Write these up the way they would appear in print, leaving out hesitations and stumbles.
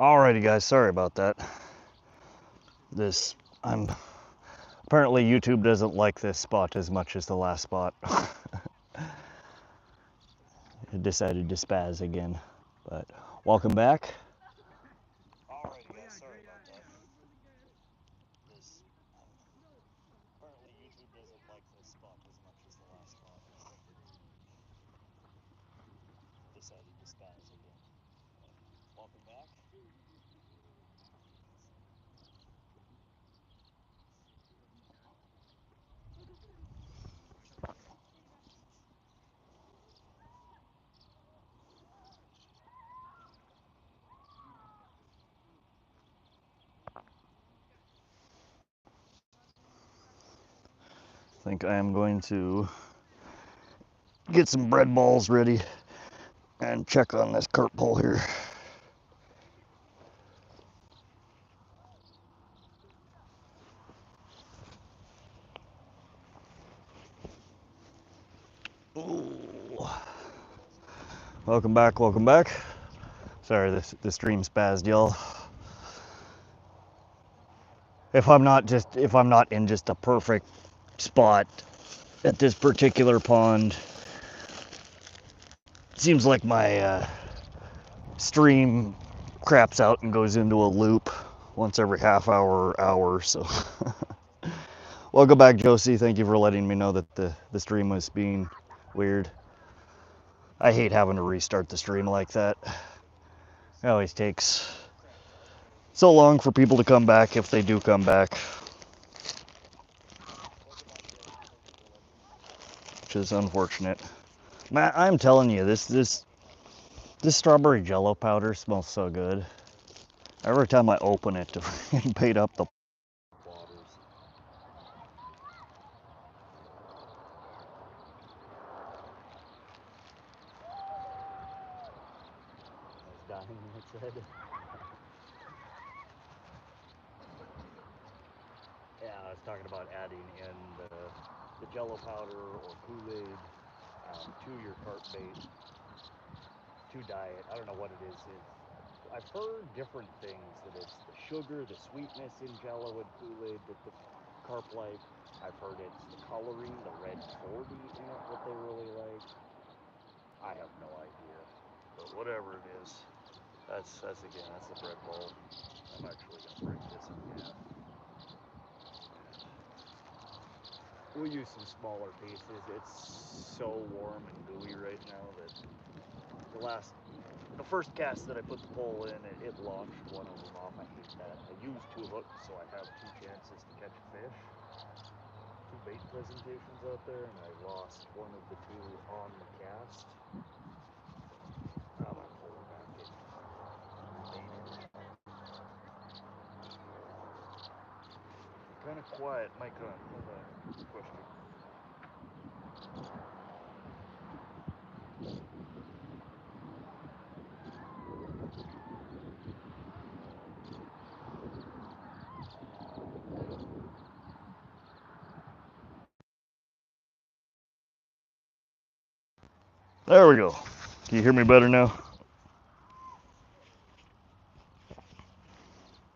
Alrighty guys, sorry about that. Apparently YouTube doesn't like this spot as much as the last spot. It decided to spaz again, but welcome back. Alrighty guys, sorry about that. Apparently YouTube doesn't like this spot as much as the last spot. Decided to spaz again. Welcome back. I think I am going to get some bread balls ready and check on this carp pole here. Ooh. Welcome back, welcome back. Sorry, the stream spazzed, y'all. If I'm not in just a perfect spot at this particular pond, it seems like my stream craps out and goes into a loop once every half hour or hour. So welcome back, Josie. Thank you for letting me know that the stream was being weird. I hate having to restart the stream like that. It always takes so long for people to come back if they do come back, which is unfortunate. Matt, I'm telling you, this strawberry Jell-O powder smells so good. Every time I open it to bait up the waters. It's dying in its head. Yeah, I was talking about adding in the Jell-O powder or Kool-Aid to your carp bait, to diet. I don't know what it is. I've heard different things, that it's the sugar, the sweetness in Jell-O and Kool-Aid that the carp like. I've heard it's the coloring, the red 40 in it that they really like. I have no idea, but whatever it is, that's the bread bowl. I'm actually gonna break this in half. We'll use some smaller pieces. It's so warm and gooey right now that the first cast that I put the pole in, it launched one of them off. I hate that. I used 2 hooks, so I have 2 chances to catch a fish. 2 bait presentations out there, and I lost one of the 2 on the cast. I'm gonna pull her back in. Kind of quiet, mic on. Hold on. Question. There we go. Can you hear me better now?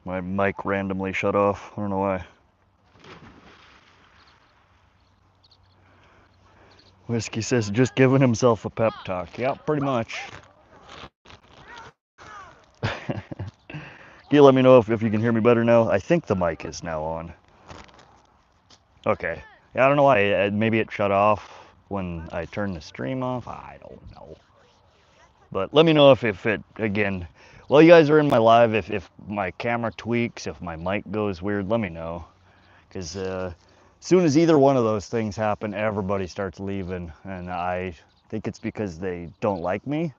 My mic randomly shut off. I don't know why. Whiskey says just giving himself a pep talk. Yeah, pretty much. Can you let me know if you can hear me better now? I think the mic is now on. Okay. Yeah, I don't know why. Maybe it shut off when I turned the stream off. I don't know. But let me know if it, again, while you guys are in my live, if my camera tweaks, if my mic goes weird, let me know. Because as soon as either one of those things happen, everybody starts leaving. And I think it's because they don't like me,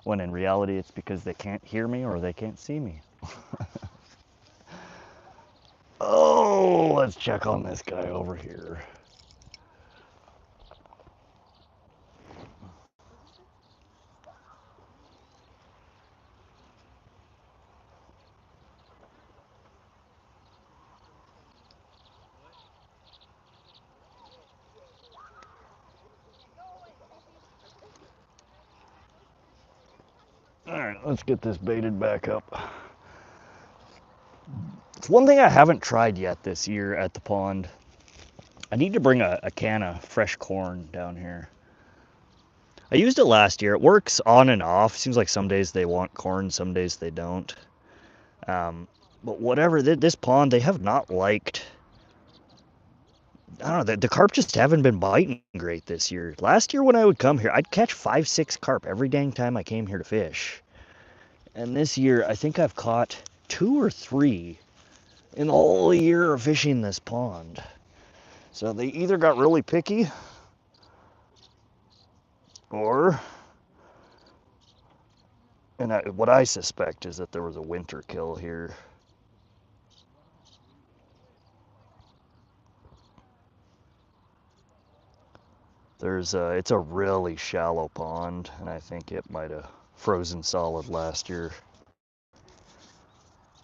when in reality it's because they can't hear me or they can't see me. Oh, let's check on this guy over here. All right, let's get this baited back up. It's one thing I haven't tried yet this year at the pond. I need to bring a can of fresh corn down here. I used it last year. It works on and off. Seems like some days they want corn, some days they don't. But whatever, this pond, they have not liked... I don't know, the carp just haven't been biting great this year. Last year when I would come here, I'd catch 5-6 carp every dang time I came here to fish. And this year, I think I've caught 2 or 3 in the whole year of fishing this pond. So they either got really picky, or... And what I suspect is that there was a winter kill here. It's a really shallow pond, and I think it might have frozen solid last year.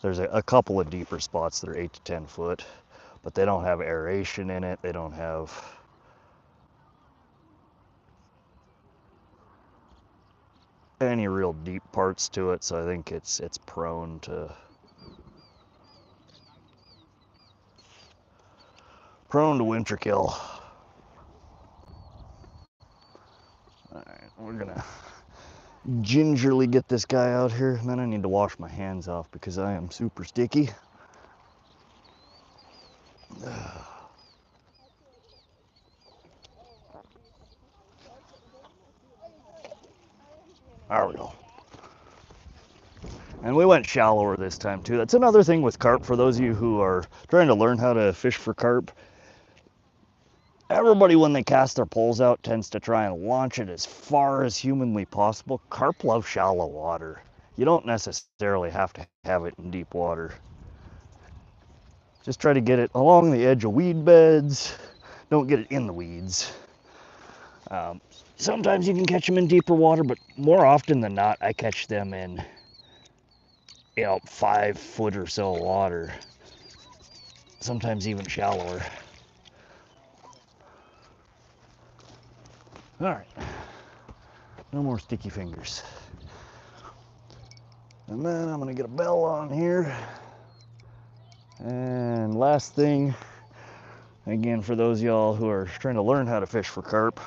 There's a couple of deeper spots that are 8 to 10 foot, but they don't have aeration in it. They don't have any real deep parts to it, so I think it's prone to winter kill. All right, we're gonna gingerly get this guy out here, and then I need to wash my hands off because I am super sticky. There we go. And we went shallower this time too. That's another thing with carp, for those of you who are trying to learn how to fish for carp. Everybody, when they cast their poles out, tends to try and launch it as far as humanly possible. Carp love shallow water. You don't necessarily have to have it in deep water. Just try to get it along the edge of weed beds. Don't get it in the weeds. Sometimes you can catch them in deeper water, but more often than not, I catch them in 5 foot or so water. Sometimes even shallower. All right, no more sticky fingers. And then I'm gonna get a bell on here. And last thing, again, for those y'all who are trying to learn how to fish for carp,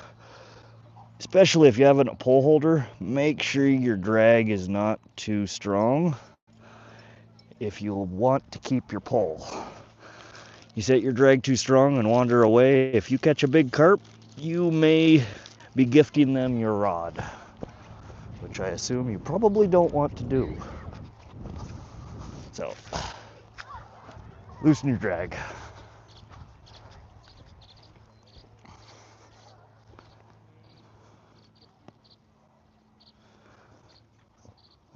especially if you have a pole holder, make sure your drag is not too strong if you want to keep your pole. You set your drag too strong and wander away, if you catch a big carp, you may be gifting them your rod, which I assume you probably don't want to do. So, loosen your drag.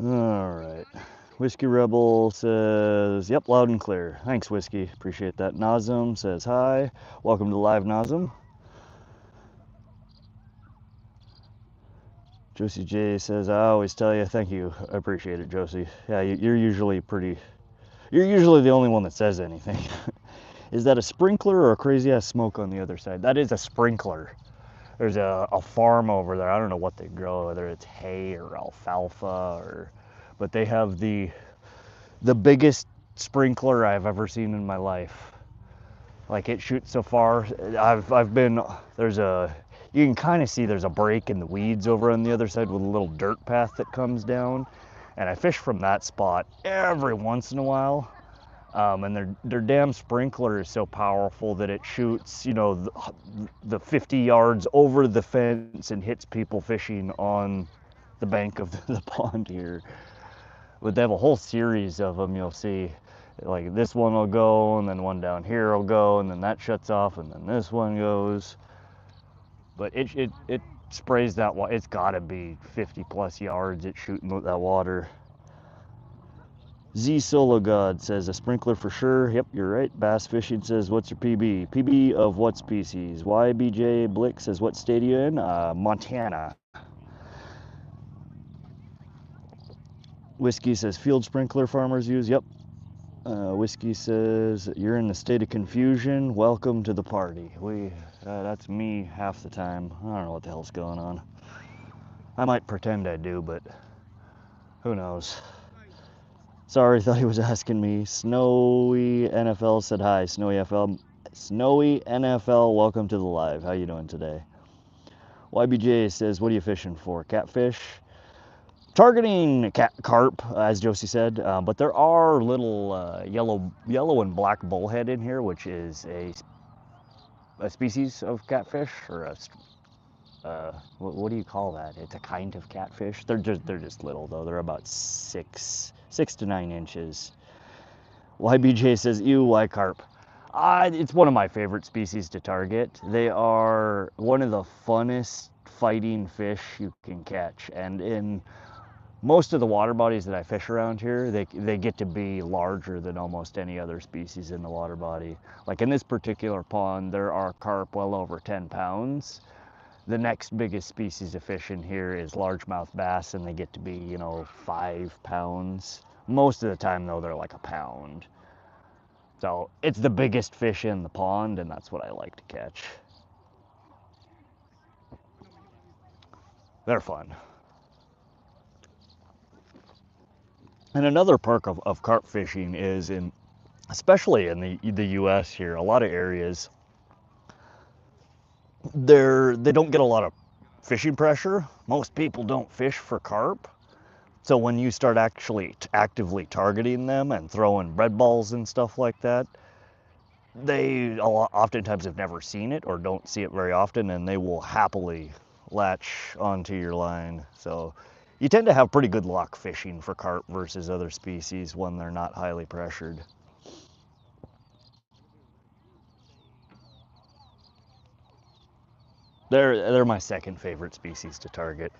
All right. Whiskey Rebel says, yep, loud and clear. Thanks, Whiskey. Appreciate that. Nazem says, hi. Welcome to Live, Nazem. Josie J says, I always tell you, thank you. I appreciate it, Josie. Yeah, you're usually the only one that says anything. Is that a sprinkler or a crazy ass smoke on the other side? That is a sprinkler. There's a farm over there. I don't know what they grow, whether it's hay or alfalfa, but they have the biggest sprinkler I've ever seen in my life. Like, it shoots so far. You can kind of see there's a break in the weeds over on the other side with a little dirt path that comes down. And I fish from that spot every once in a while. And their damn sprinkler is so powerful that it shoots, the 50 yards over the fence and hits people fishing on the bank of the pond here. But they have a whole series of them, you'll see. Like, this one will go, and then one down here will go, and then that shuts off, and then this one goes. But it sprays that water. It's gotta be 50 plus yards it's shooting that water. Z Solo God says, a sprinkler for sure. Yep, you're right. Bass Fishing says, what's your PB? PB of what species? YBJ Blick says, what state are you in? Montana. Whiskey says, field sprinkler farmers use. Yep. Whiskey says, you're in the state of confusion. Welcome to the party. That's me half the time. I don't know what the hell's going on. I might pretend I do, but who knows. Sorry, thought he was asking me. Snowy NFL said hi. Snowy NFL, welcome to the live. How you doing today? YBJ says, what are you fishing for? Catfish? Targeting carp, as Josie said, but there are little yellow and black bullhead in here, which is a species of catfish, or what do you call that? It's a kind of catfish. They're just little though. They're about 6 to 9 inches. YBJ says, ew, why carp? It's one of my favorite species to target. They are one of the funnest fighting fish you can catch, and in most of the water bodies that I fish around here, they get to be larger than almost any other species in the water body. Like in this particular pond, there are carp well over 10 pounds. The next biggest species of fish in here is largemouth bass, and they get to be, 5 pounds. Most of the time, though, they're like a pound. So it's the biggest fish in the pond, and that's what I like to catch. They're fun. And another perk of carp fishing is especially in the U.S. here, a lot of areas, they don't get a lot of fishing pressure. Most people don't fish for carp. So when you start actually actively targeting them and throwing bread balls and stuff like that, they oftentimes have never seen it or don't see it very often, and they will happily latch onto your line. So you tend to have pretty good luck fishing for carp versus other species when they're not highly pressured. They're my second favorite species to target.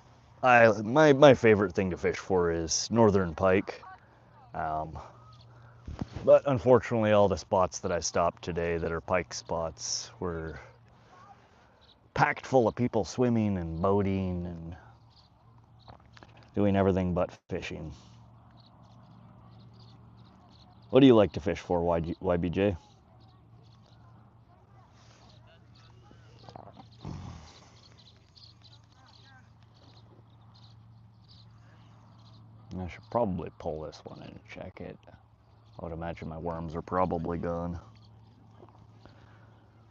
My favorite thing to fish for is northern pike. Um, but unfortunately, all the spots that I stopped today that are pike spots were packed full of people swimming and boating and doing everything but fishing. What do you like to fish for, YBJ? I should probably pull this one and check it. I would imagine my worms are probably gone.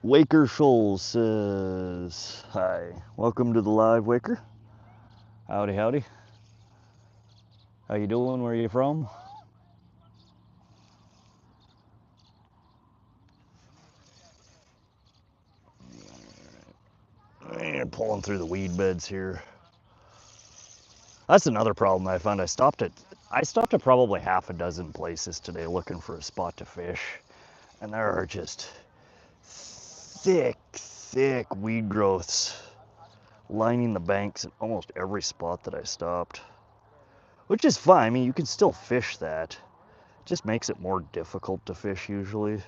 Waker Scholes says, hi. Welcome to the live, Waker. Howdy, howdy. How you doing? Where are you from? Pulling through the weed beds here. That's another problem I found. I stopped at probably half a dozen places today looking for a spot to fish, and there are just thick weed growths lining the banks in almost every spot that I stopped. Which is fine. I mean, you can still fish that. It just makes it more difficult to fish usually.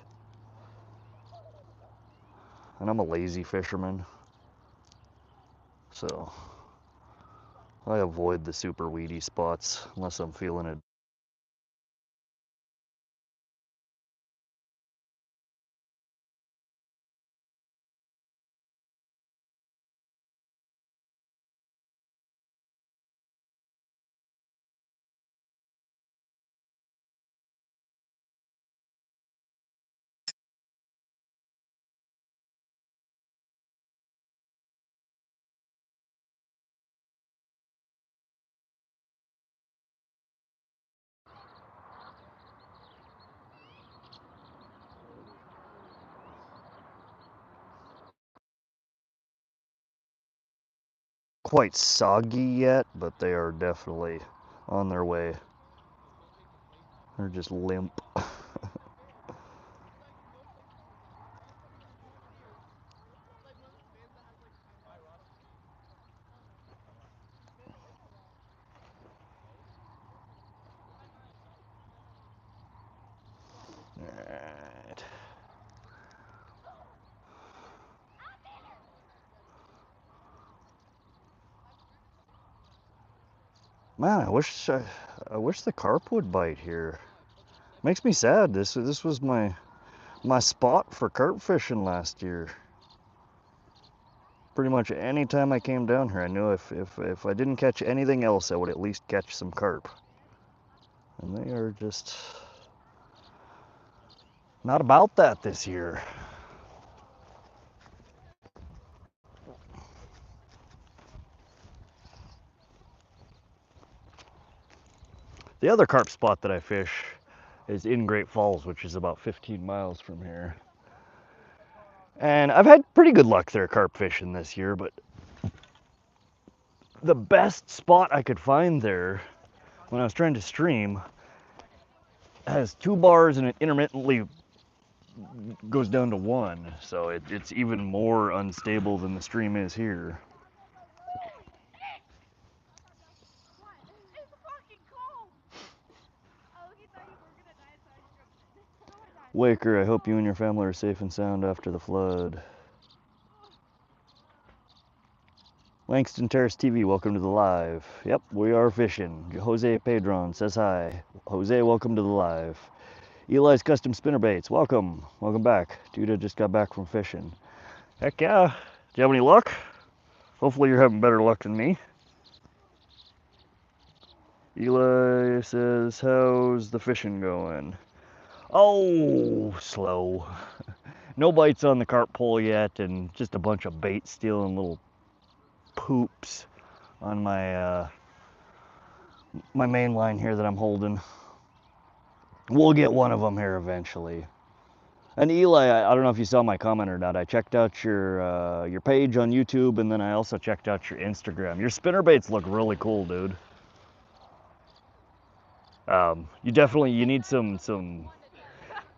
And I'm a lazy fisherman, so I avoid the super weedy spots unless I'm feeling it. Quite soggy yet, but they are definitely on their way. They're just limp. Alright. Man, I wish the carp would bite here. Makes me sad. This was my spot for carp fishing last year. Pretty much any time I came down here, I knew if I didn't catch anything else, I would at least catch some carp. And they are just not about that this year. The other carp spot that I fish is in Great Falls, which is about 15 miles from here. And I've had pretty good luck there carp fishing this year, but the best spot I could find there when I was trying to stream has 2 bars and it intermittently goes down to 1. So it's even more unstable than the stream is here. Waker, I hope you and your family are safe and sound after the flood. Langston Terrace TV, welcome to the live. Yep, we are fishing. Jose Pedron says hi. Jose, welcome to the live. Eli's Custom Spinnerbaits, welcome. Welcome back. Duda just got back from fishing. Heck yeah. Do you have any luck? Hopefully you're having better luck than me. Eli says, how's the fishing going? Oh, slow. No bites on the carp pole yet, and just a bunch of bait stealing little poops on my my main line here that I'm holding. We'll get one of them here eventually. And Eli, I don't know if you saw my comment or not. I checked out your page on YouTube, and then I also checked out your Instagram. Your spinnerbaits look really cool, dude. You need some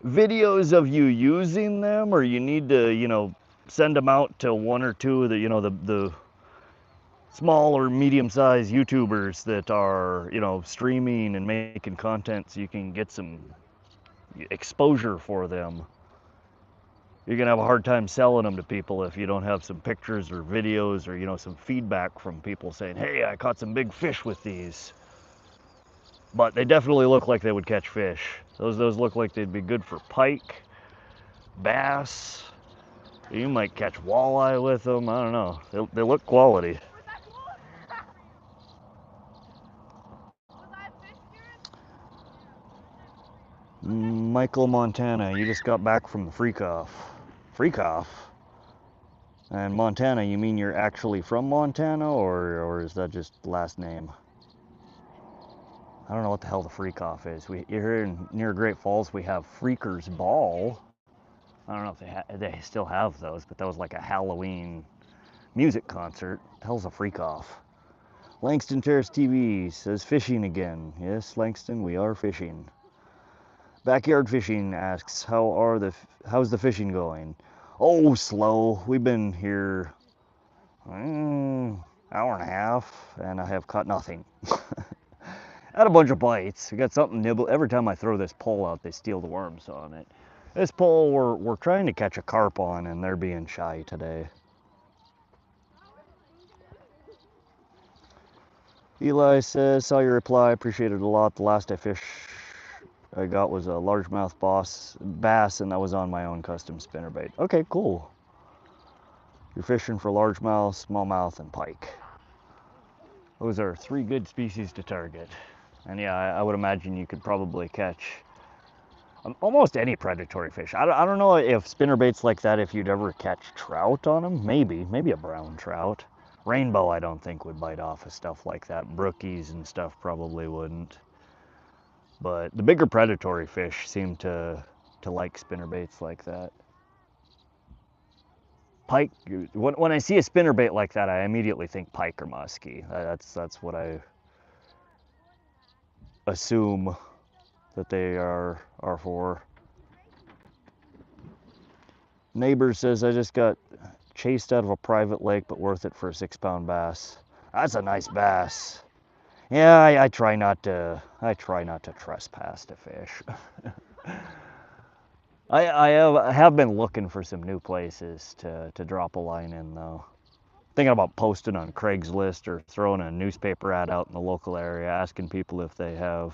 videos of you using them, or you need to send them out to 1 or 2 of the small or medium-sized YouTubers that are streaming and making content, so you can get some exposure for them. You're gonna have a hard time selling them to people if you don't have some pictures or videos or some feedback from people saying, hey, I caught some big fish with these. But they definitely look like they would catch fish. Those look like they'd be good for pike, bass. You might catch walleye with them. I don't know. They look quality. Michael Montana, you just got back from the freak off. Freak off? And Montana, you mean you're actually from Montana, or is that just last name? I don't know what the hell the freak off is. Here near Great Falls, we have Freakers Ball. I don't know if they still have those, but that was like a Halloween music concert. The hell's a freak off? Langston Terrace TV says fishing again. Yes, Langston, we are fishing. Backyard Fishing asks, how's the fishing going? Oh, slow. We've been here hour and a half, and I have caught nothing. Had a bunch of bites. I got something nibble. Every time I throw this pole out, they steal the worms on it. This pole we're trying to catch a carp on, and they're being shy today. Eli says, saw your reply, appreciate it a lot. The last I got was a largemouth bass, and that was on my own custom spinnerbait. Okay, cool. You're fishing for largemouth, smallmouth, and pike. Those are 3 good species to target. And yeah, I would imagine you could probably catch almost any predatory fish. I don't know if spinnerbaits like that, if you'd ever catch trout on them. Maybe a brown trout. Rainbow, I don't think would bite off of stuff like that. Brookies and stuff probably wouldn't. But the bigger predatory fish seem to like spinnerbaits like that. Pike, when I see a spinnerbait like that, I immediately think pike or muskie. That's what I assume that they are for. Neighbor says, I just got chased out of a private lake, but worth it for a 6-pound bass. That's a nice bass. Yeah, I try not to trespass to fish. I have been looking for some new places to drop a line in, though. Thinking about posting on Craigslist or throwing a newspaper ad out in the local area, asking people if they have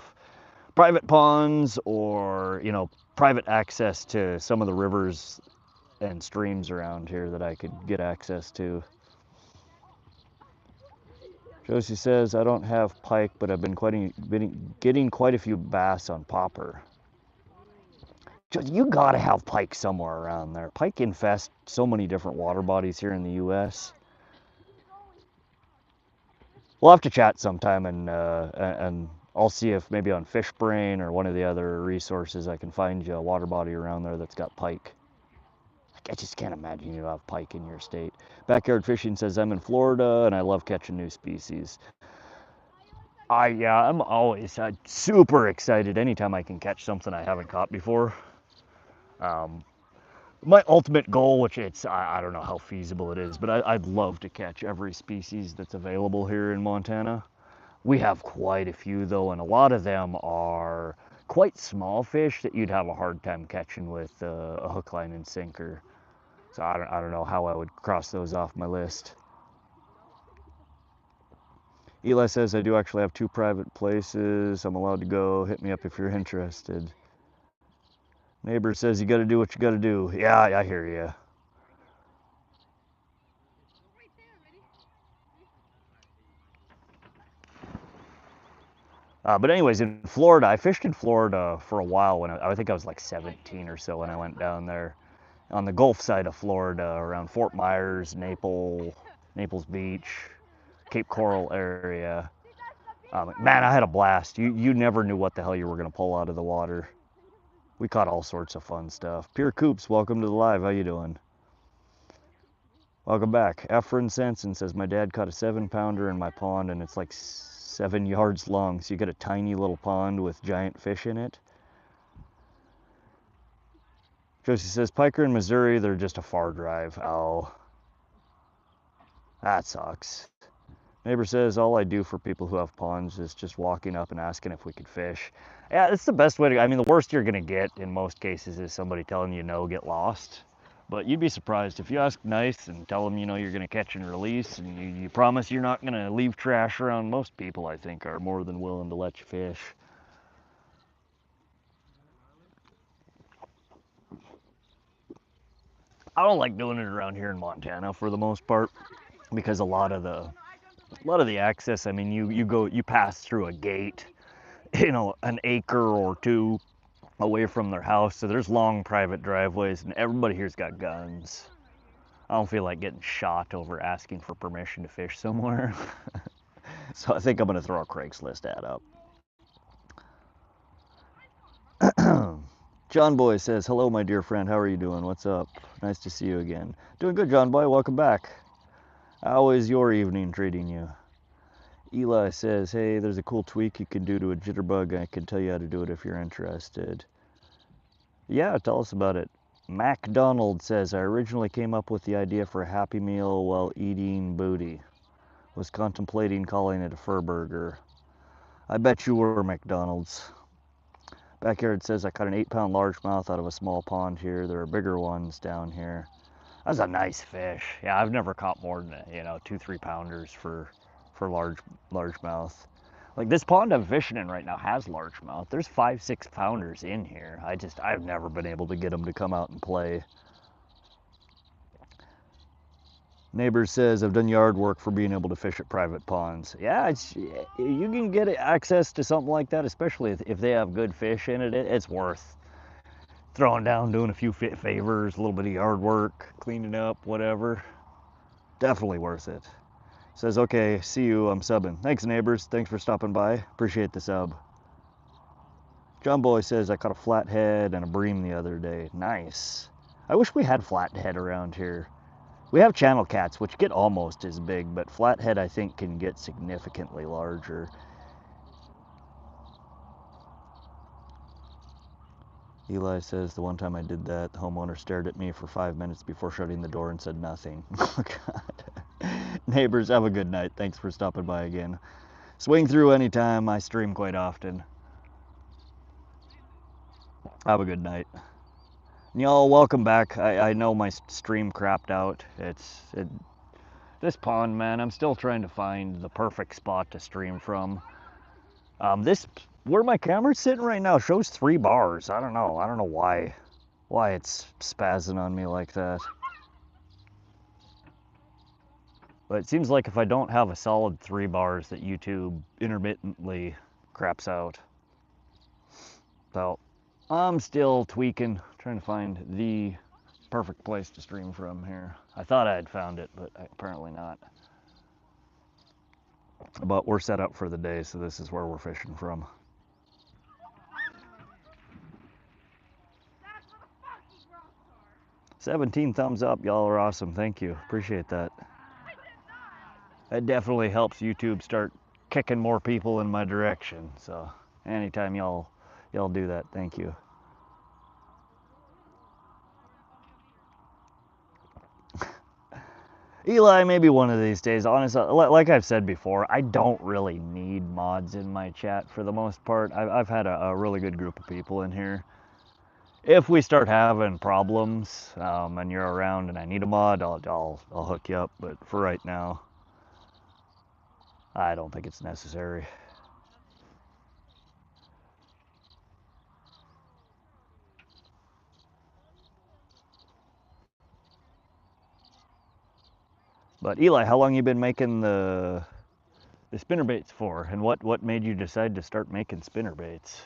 private ponds or private access to some of the rivers and streams around here that I could get access to. Josie says, I don't have pike, but I've been getting quite a few bass on popper. You gotta have pike somewhere around there. Pike infest so many different water bodies here in the U.S. We'll have to chat sometime, and I'll see if maybe on Fish Brain or one of the other resources I can find you a water body around there that's got pike. I just can't imagine you have pike in your state. Backyard Fishing says, I'm in Florida and I love catching new species. Yeah, I'm always super excited anytime I can catch something I haven't caught before. My ultimate goal, which I don't know how feasible it is, but I'd love to catch every species that's available here in Montana. We have quite a few though, and a lot of them are quite small fish that you'd have a hard time catching with a hook, line, and sinker. So I don't know how I would cross those off my list. Eli says, I do actually have 2 private places. I'm allowed to go. Hit me up if you're interested. Neighbor says, you got to do what you got to do. Yeah, I hear you. But anyways, in Florida, I fished in Florida for a while when I think I was like 17 or so when I went down there on the Gulf side of Florida around Fort Myers, Naples Beach, Cape Coral area. Man, I had a blast. You never knew what the hell you were going to pull out of the water. We caught all sorts of fun stuff. Pure Coops, welcome to the live. How you doing? Welcome back. Efren Sensen says, my dad caught a 7-pounder in my pond and it's like 7 yards long. So you get a tiny little pond with giant fish in it. Josie says, Piker in Missouri, they're just a far drive. Oh, that sucks. Neighbor says, all I do for people who have ponds is just walking up and asking if we could fish. Yeah, it's the best way to, I mean, the worst you're gonna get in most cases is somebody telling you no, get lost. But you'd be surprised if you ask nice and tell them, you know, you're gonna catch and release and you promise you're not gonna leave trash around. Most people, I think, are more than willing to let you fish. I don't like doing it around here in Montana for the most part because a lot of the access, I mean, you pass through a gate, you know, an acre or 2 away from their house, so there's long private driveways and everybody here's got guns. I don't feel like getting shot over asking for permission to fish somewhere. So I think I'm gonna throw a Craigslist ad up. John Boy says, hello my dear friend, how are you doing? What's up? Nice to see you again. Doing good, John Boy, welcome back. How is your evening treating you? Eli says, hey, there's a cool tweak you can do to a jitterbug. I can tell you how to do it if you're interested. Yeah, tell us about it. MacDonald says, I originally came up with the idea for a Happy Meal while eating booty. Was contemplating calling it a fur burger. I bet you were, McDonald's. Backyard says, I caught an 8-pound largemouth out of a small pond here. There are bigger ones down here. That's a nice fish. Yeah, I've never caught more than, 2-3 pounders for largemouth. Like this pond I'm fishing in right now has largemouth. There's 5-6 pounders in here. I've never been able to get them to come out and play. Neighbor says, I've done yard work for being able to fish at private ponds. Yeah, you can get access to something like that, especially if they have good fish in it. It's worth throwing down, doing a few favors, a little bit of yard work, cleaning up, whatever. Definitely worth it. Says, okay, see you, I'm subbing. Thanks, neighbors. Thanks for stopping by. Appreciate the sub. John Boy says, I caught a flathead and a bream the other day. Nice. I wish we had flathead around here. We have channel cats, which get almost as big, but flathead, I think, can get significantly larger. Eli says, the one time I did that, the homeowner stared at me for 5 minutes before shutting the door and said nothing. Oh, God. Neighbors, have a good night. Thanks for stopping by again. Swing through anytime. I stream quite often. Have a good night. Y'all, welcome back. I know my stream crapped out. This pond, man, I'm still trying to find the perfect spot to stream from. Where my camera's sitting right now shows 3 bars. I don't know why it's spazzing on me like that. But it seems like if I don't have a solid 3 bars that YouTube intermittently craps out. So I'm still tweaking, trying to find the perfect place to stream from here. I thought I had found it, but apparently not. But we're set up for the day, so this is where we're fishing from. "17 thumbs up, y'all are awesome. Thank you, appreciate that. That definitely helps YouTube start kicking more people in my direction. So anytime y'all do that, thank you. Eli, maybe one of these days. Honestly, like I've said before, I don't really need mods in my chat for the most part. I've had a really good group of people in here. If we start having problems and you're around and I need a mod, I'll hook you up. But for right now, I don't think it's necessary. But Eli, how long you been making the spinnerbaits for, and what made you decide to start making spinnerbaits?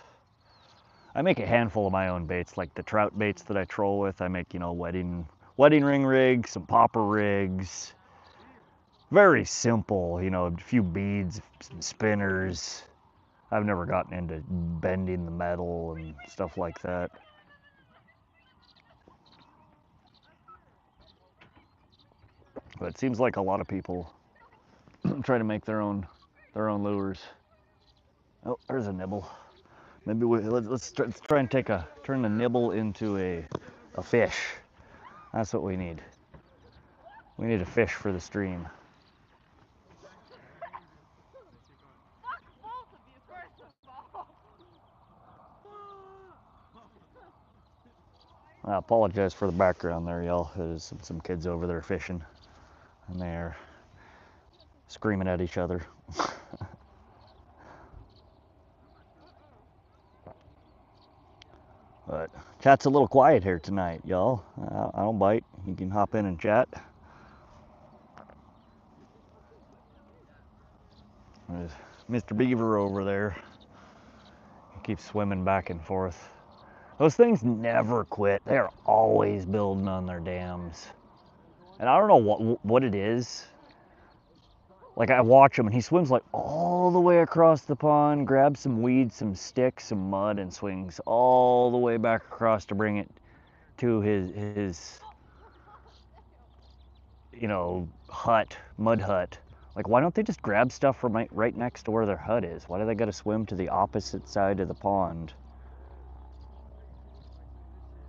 I make a handful of my own baits, like the trout baits that I troll with. I make, wedding ring rigs, some popper rigs. Very simple, a few beads, some spinners. I've never gotten into bending the metal and stuff like that. But it seems like a lot of people try to make their own lures. Oh, there's a nibble. Maybe let's try and turn a nibble into a fish. That's what we need. We need a fish for the stream. I apologize for the background there, y'all. There's some kids over there fishing, and they're screaming at each other. But chat's a little quiet here tonight, y'all. I don't bite. You can hop in and chat. There's Mr. Beaver over there. He keeps swimming back and forth. Those things never quit. They're always building on their dams. And I don't know what it is. Like, I watch him and he swims like all the way across the pond, grabs some weeds, some sticks, some mud, and swings all the way back across to bring it to his mud hut. Like, why don't they just grab stuff from right next to where their hut is? Why do they gotta swim to the opposite side of the pond?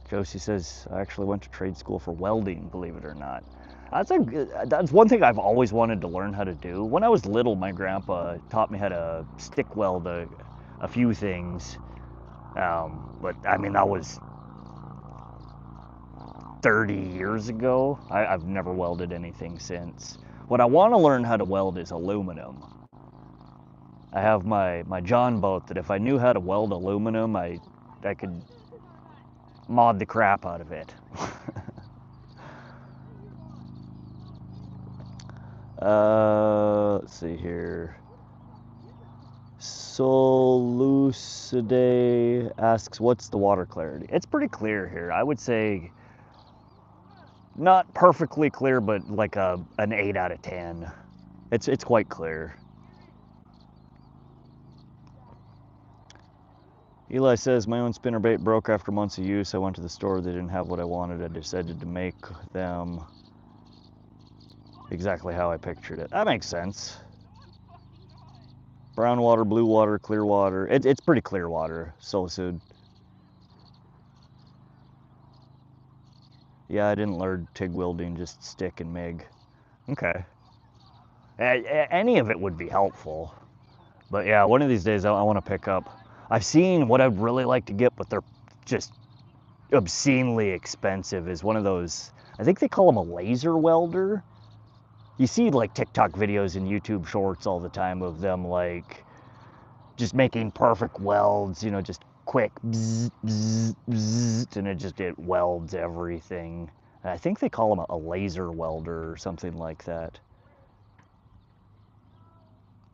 Josie says, I actually went to trade school for welding, believe it or not. That's one thing I've always wanted to learn how to do. When I was little, my grandpa taught me how to stick weld a few things. But I mean, that was 30 years ago. I've never welded anything since. What I want to learn how to weld is aluminum. I have my John boat that if I knew how to weld aluminum, I could mod the crap out of it. Let's see here. Solucidae asks, what's the water clarity? It's pretty clear here. I would say not perfectly clear, but like an 8 out of 10. It's quite clear. Eli says, my own spinnerbait broke after months of use. I went to the store, they didn't have what I wanted. I decided to make them exactly how I pictured it. That makes sense. Brown water, blue water, clear water. It's pretty clear water, Solicid. Yeah, I didn't learn TIG welding, just stick and MIG. Okay. Any of it would be helpful. But yeah, one of these days I want to pick up. I've seen what I'd really like to get, but they're just obscenely expensive, is one of those, I think they call them a laser welder. You see like TikTok videos and YouTube shorts all the time of them like just making perfect welds, just quick bzz, bzz, bzz, and it welds everything. And I think they call them a laser welder or something like that.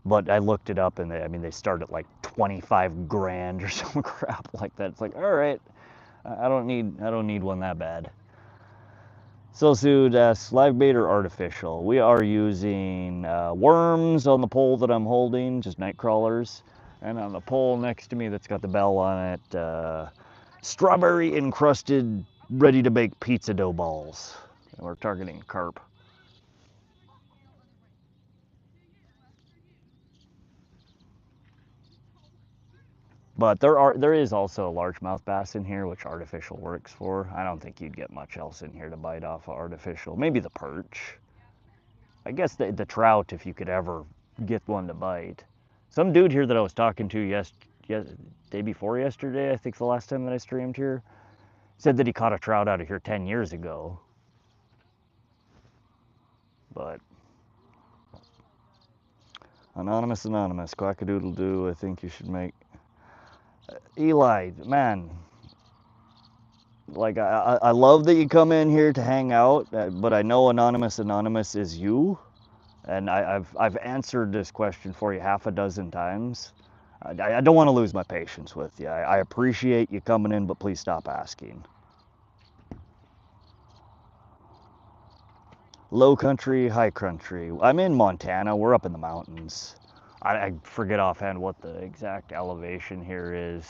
But I looked it up and they start at like 25 grand or some crap like that. It's like, all right, I don't need one that bad. So Sood asks, live bait or artificial? We are using worms on the pole that I'm holding, just night crawlers. And on the pole next to me that's got the bell on it, strawberry encrusted, ready to bake pizza dough balls. And we're targeting carp. But there is also a largemouth bass in here, which artificial works for. I don't think you'd get much else in here to bite off of artificial. Maybe the perch. I guess the trout, if you could ever get one to bite. Some dude here that I was talking to day before yesterday, I think the last time that I streamed here, said that he caught a trout out of here 10 years ago. But Anonymous, quackadoodle-doo, I think you should make... Eli, man, like I love that you come in here to hang out, but I know Anonymous is you, and I've answered this question for you half a dozen times. I don't want to lose my patience with you. I appreciate you coming in, but please stop asking. Low country, high country. I'm in Montana. We're up in the mountains. I forget offhand what the exact elevation here is.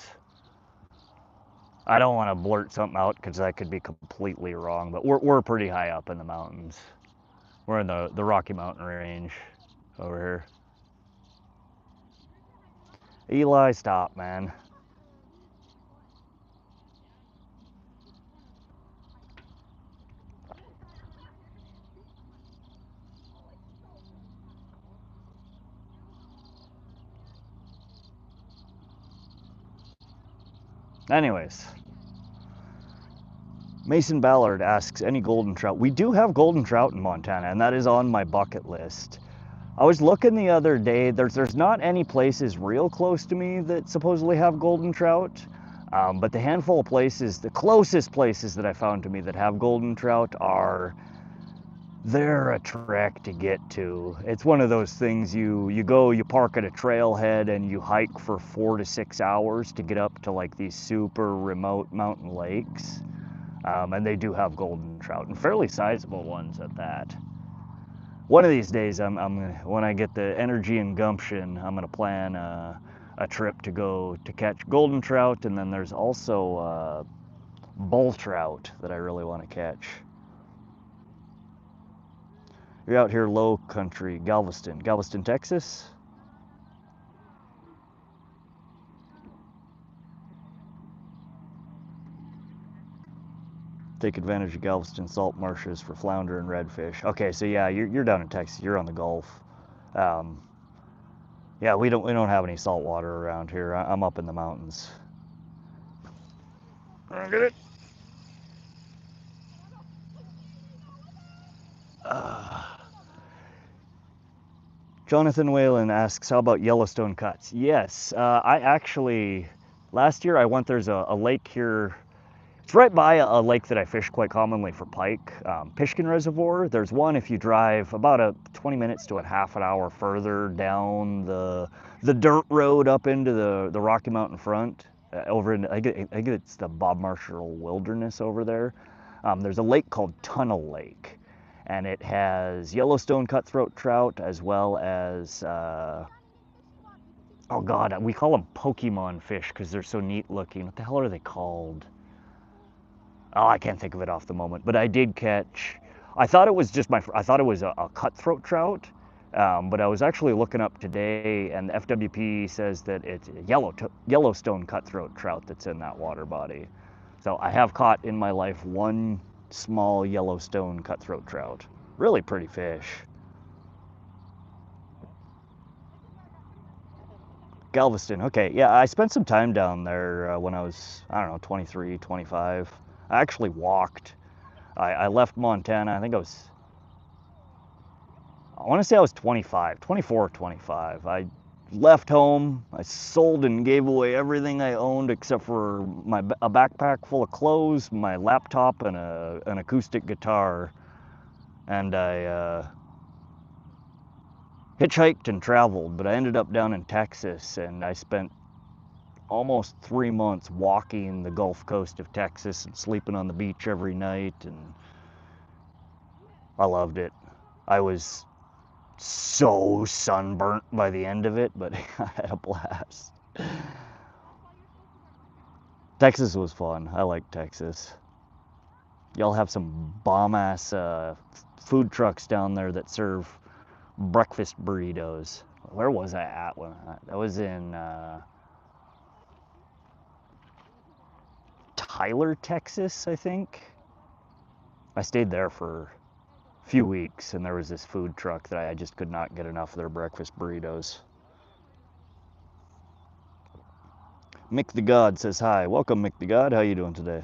I don't want to blurt something out because I could be completely wrong, but we're pretty high up in the mountains. We're in the Rocky Mountain range over here. Eli, stop, man. Anyways, Mason Ballard asks, any golden trout? We do have golden trout in Montana, and that is on my bucket list. I was looking the other day, there's not any places real close to me that supposedly have golden trout, but the handful of places, the closest places that I found to me that have golden trout they're a trek to get to. It's one of those things you go, you park at a trailhead and you hike for 4 to 6 hours to get up to like these super remote mountain lakes. And they do have golden trout, and fairly sizable ones at that. One of these days, when I get the energy and gumption, I'm gonna plan a trip to go to catch golden trout, and then there's also bull trout that I really want to catch. You're out here low country, Galveston, Texas. Take advantage of Galveston salt marshes for flounder and redfish. Okay, so yeah, you're down in Texas. You're on the Gulf. Yeah, we don't have any salt water around here. I'm up in the mountains. Get it. Jonathan Whalen asks, how about Yellowstone cuts? Yes, I actually, last year I went, there's a lake here. It's right by a lake that I fish quite commonly for pike, Pishkin Reservoir. There's one if you drive about 20 minutes to a half an hour further down the dirt road up into the Rocky Mountain front, over in, I think it's the Bob Marshall Wilderness over there. There's a lake called Tunnel Lake, and it has Yellowstone cutthroat trout as well as, oh God, we call them Pokemon fish because they're so neat looking. What the hell are they called? Oh, I can't think of it off the moment, but I did catch, I thought it was a cutthroat trout, but I was actually looking up today, and the FWP says that it's a Yellowstone cutthroat trout that's in that water body. So I have caught in my life one small Yellowstone cutthroat trout. Really pretty fish. Galveston, okay, yeah, I spent some time down there when I was, I don't know, 23, 25. I actually walked. I left Montana, I want to say I was 25, 24 or 25. I left home, I sold and gave away everything I owned except for a backpack full of clothes, my laptop, and an acoustic guitar. And hitchhiked and traveled, but I ended up down in Texas, and I spent almost 3 months walking the Gulf Coast of Texas and sleeping on the beach every night, and I loved it. I was so sunburnt by the end of it, but I had a blast. Texas was fun. I like Texas. Y'all have some bomb-ass food trucks down there that serve breakfast burritos. Where was I at when I was in Tyler, Texas, I think. I stayed there for a few weeks, and there was this food truck that I just could not get enough of their breakfast burritos. Mick the God says hi. Welcome, Mick the God. How you doing today?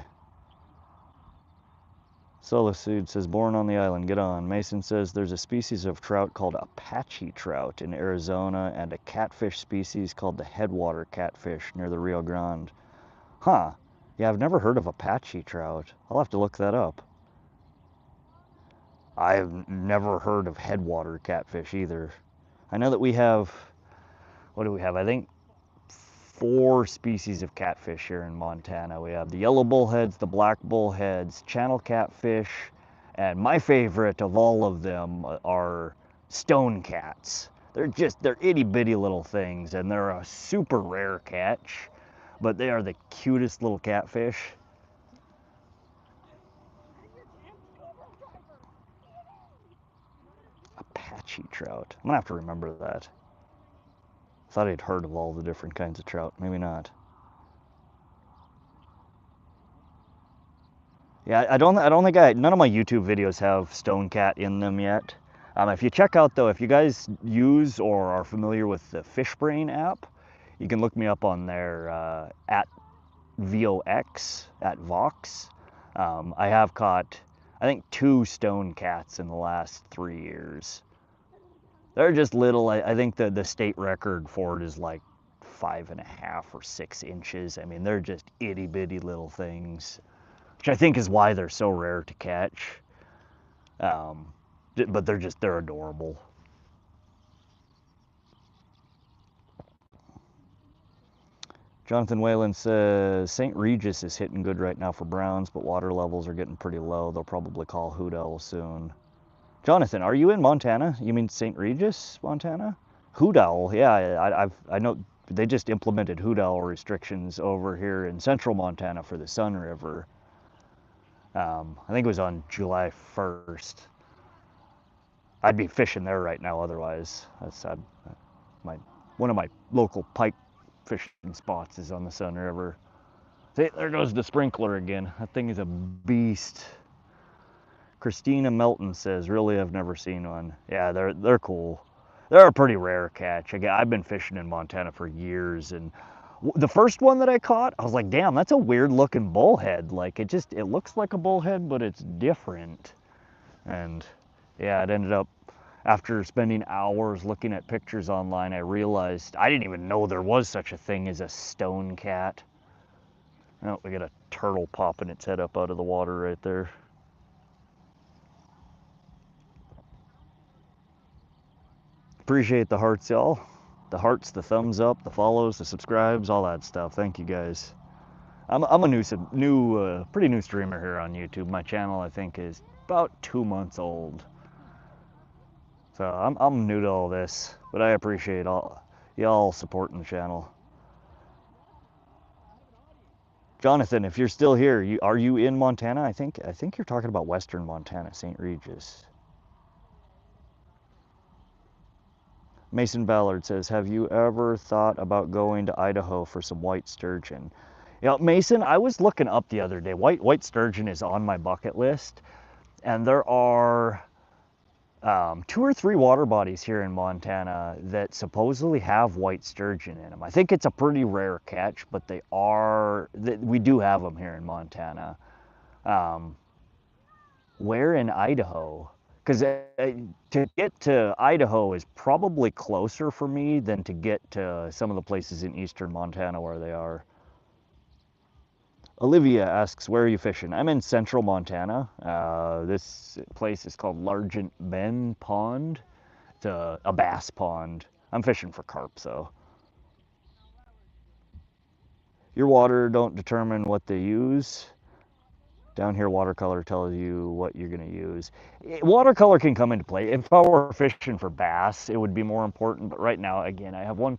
Solitude says, born on the island, get on. Mason says, there's a species of trout called Apache trout in Arizona and a catfish species called the headwater catfish near the Rio Grande. Huh. Yeah, I've never heard of Apache trout. I'll have to look that up. I've never heard of headwater catfish either. I know that we have, what do we have? I think 4 species of catfish here in Montana. We have the yellow bullheads, the black bullheads, channel catfish, and my favorite of all of them are stone cats. They're itty bitty little things, and they're a super rare catch, but they are the cutest little catfish. Apache trout. I'm gonna have to remember that. Thought I'd heard of all the different kinds of trout. Maybe not. Yeah, I don't think none of my YouTube videos have stone cat in them yet. If you check out though, if you guys use or are familiar with the Fishbrain app, you can look me up on there at VOX at Vox. I have caught, I think, 2 stone cats in the last 3 years. They're just little. I think the state record for it is like 5.5 or 6 inches. I mean, they're just itty bitty little things, which I think is why they're so rare to catch. But they're adorable. Jonathan Whalen says St. Regis is hitting good right now for browns, but water levels are getting pretty low. They'll probably call Hoot Owl soon. Jonathan, are you in Montana? You mean St. Regis, Montana? Hoot Owl, yeah, I know they just implemented hoot owl restrictions over here in central Montana for the Sun River. I think it was on July 1st. I'd be fishing there right now otherwise. That's one of my local pike fishing spots is on the Sun River. See, there goes the sprinkler again. That thing is a beast. Christina Melton says, really, I've never seen one. Yeah, they're cool. They're a pretty rare catch. Again, I've been fishing in Montana for years, and the first one that I caught, I was like, damn, that's a weird looking bullhead. Like it looks like a bullhead, but it's different. And yeah, it ended up, after spending hours looking at pictures online, I realized I didn't even know there was such a thing as a stone cat. Oh, we got a turtle popping its head up out of the water right there. Appreciate the hearts, y'all. The hearts, the thumbs up, the follows, the subscribes, all that stuff. Thank you guys. I'm a pretty new streamer here on YouTube. My channel, I think, is about 2 months old. So I'm new to all this, but I appreciate all y'all supporting the channel. Jonathan, if you're still here, are you in Montana? I think you're talking about Western Montana, St. Regis. Mason Ballard says, have you ever thought about going to Idaho for some white sturgeon? You know, Mason, I was looking up the other day. White sturgeon is on my bucket list, and there are 2 or 3 water bodies here in Montana that supposedly have white sturgeon in them. I think it's a pretty rare catch, but we do have them here in Montana. Where in Idaho? Because to get to Idaho is probably closer for me than to get to some of the places in eastern Montana where they are. Olivia asks, where are you fishing? I'm in central Montana. This place is called Largent Bend Pond, a bass pond. I'm fishing for carp, so. Your water don't determine what they use. Down here, watercolor tells you what you're going to use. Watercolor can come into play. If I were fishing for bass, it would be more important. But right now, again, I have one